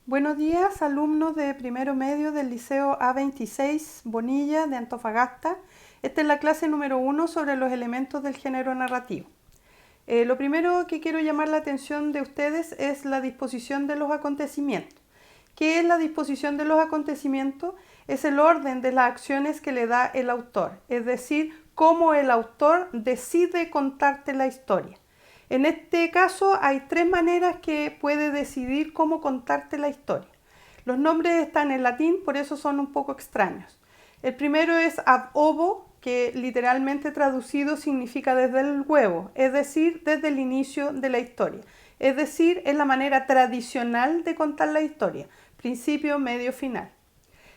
Buenos días, alumnos de primero medio del Liceo A26 Bonilla de Antofagasta. Esta es la clase número 1 sobre los elementos del género narrativo. Lo primero que quiero llamar la atención de ustedes es la disposición de los acontecimientos. ¿Qué es la disposición de los acontecimientos? Es el orden de las acciones que le da el autor, es decir, cómo el autor decide contarte la historia. En este caso hay tres maneras que puede decidir cómo contarte la historia. Los nombres están en latín, por eso son un poco extraños. El primero es ab ovo, que literalmente traducido significa desde el huevo, es decir, desde el inicio de la historia. Es decir, es la manera tradicional de contar la historia, principio, medio, final.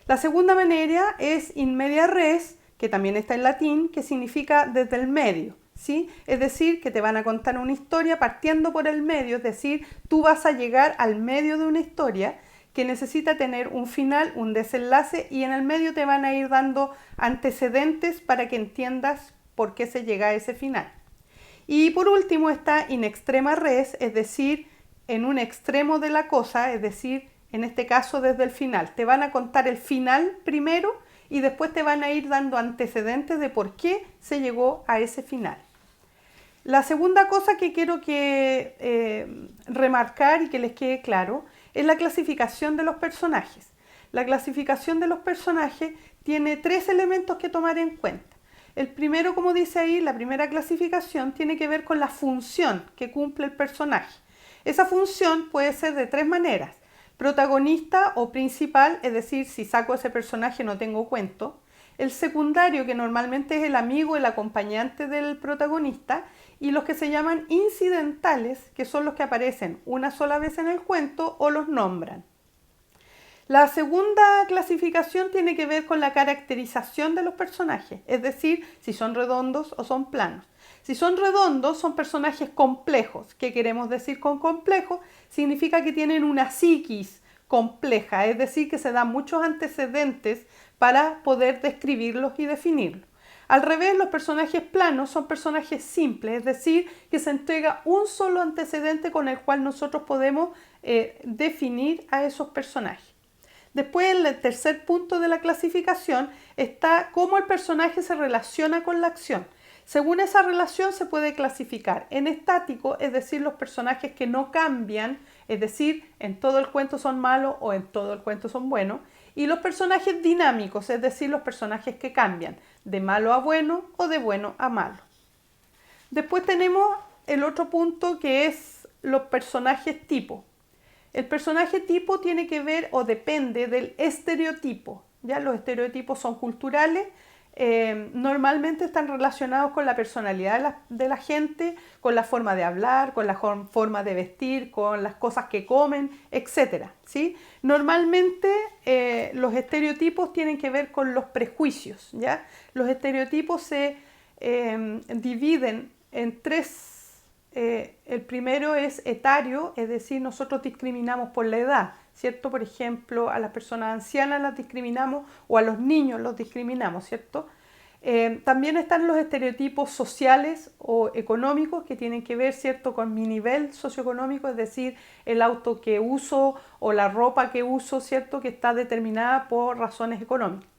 La segunda manera es in media res, que también está en latín, que significa desde el medio. ¿Sí? Es decir, que te van a contar una historia partiendo por el medio, es decir, tú vas a llegar al medio de una historia que necesita tener un final, un desenlace, y en el medio te van a ir dando antecedentes para que entiendas por qué se llega a ese final. Y por último está in extrema res, es decir, en un extremo de la cosa, es decir, en este caso desde el final. Te van a contar el final primero y después te van a ir dando antecedentes de por qué se llegó a ese final. La segunda cosa que quiero remarcar y que les quede claro es la clasificación de los personajes. La clasificación de los personajes tiene tres elementos que tomar en cuenta. El primero, como dice ahí, la primera clasificación tiene que ver con la función que cumple el personaje. Esa función puede ser de tres maneras: protagonista o principal, es decir, si saco ese personaje no tengo cuento; el secundario, que normalmente es el amigo, el acompañante del protagonista; y los que se llaman incidentales, que son los que aparecen una sola vez en el cuento o los nombran. La segunda clasificación tiene que ver con la caracterización de los personajes, es decir, si son redondos o son planos. Si son redondos, son personajes complejos. ¿Qué queremos decir con complejo? Significa que tienen una psiquis compleja, es decir, que se dan muchos antecedentes para poder describirlos y definirlos. Al revés, los personajes planos son personajes simples, es decir, que se entrega un solo antecedente con el cual nosotros podemos definir a esos personajes. Después, el tercer punto de la clasificación está cómo el personaje se relaciona con la acción. Según esa relación se puede clasificar en estático, es decir, los personajes que no cambian, es decir, en todo el cuento son malos o en todo el cuento son buenos, y los personajes dinámicos, es decir, los personajes que cambian de malo a bueno o de bueno a malo. Después tenemos el otro punto, que es los personajes tipo. El personaje tipo tiene que ver o depende del estereotipo. ¿Ya? Los estereotipos son culturales, normalmente están relacionados con la personalidad de la gente, con la forma de hablar, con la forma de vestir, con las cosas que comen, etc. ¿Sí? Normalmente los estereotipos tienen que ver con los prejuicios. ¿Ya? Los estereotipos se dividen en tres. El primero es etario, es decir, nosotros discriminamos por la edad, ¿cierto? Por ejemplo, a las personas ancianas las discriminamos o a los niños los discriminamos, ¿cierto? También están los estereotipos sociales o económicos, que tienen que ver, ¿cierto?, con mi nivel socioeconómico, es decir, el auto que uso o la ropa que uso, ¿cierto?, que está determinada por razones económicas.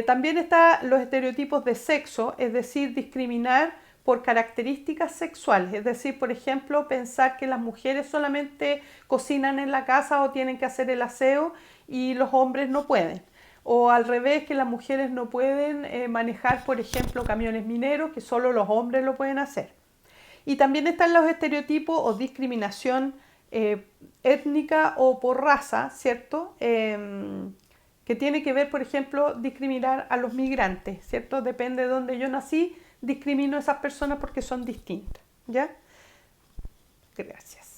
También están los estereotipos de sexo, es decir, discriminar por características sexuales, es decir, por ejemplo, pensar que las mujeres solamente cocinan en la casa o tienen que hacer el aseo y los hombres no pueden. O al revés, que las mujeres no pueden manejar, por ejemplo, camiones mineros, que solo los hombres lo pueden hacer. Y también están los estereotipos o discriminación étnica o por raza, ¿cierto? Que tiene que ver, por ejemplo, discriminar a los migrantes, ¿cierto? Depende de donde yo nací, discrimino a esas personas porque son distintas, ¿ya? Gracias.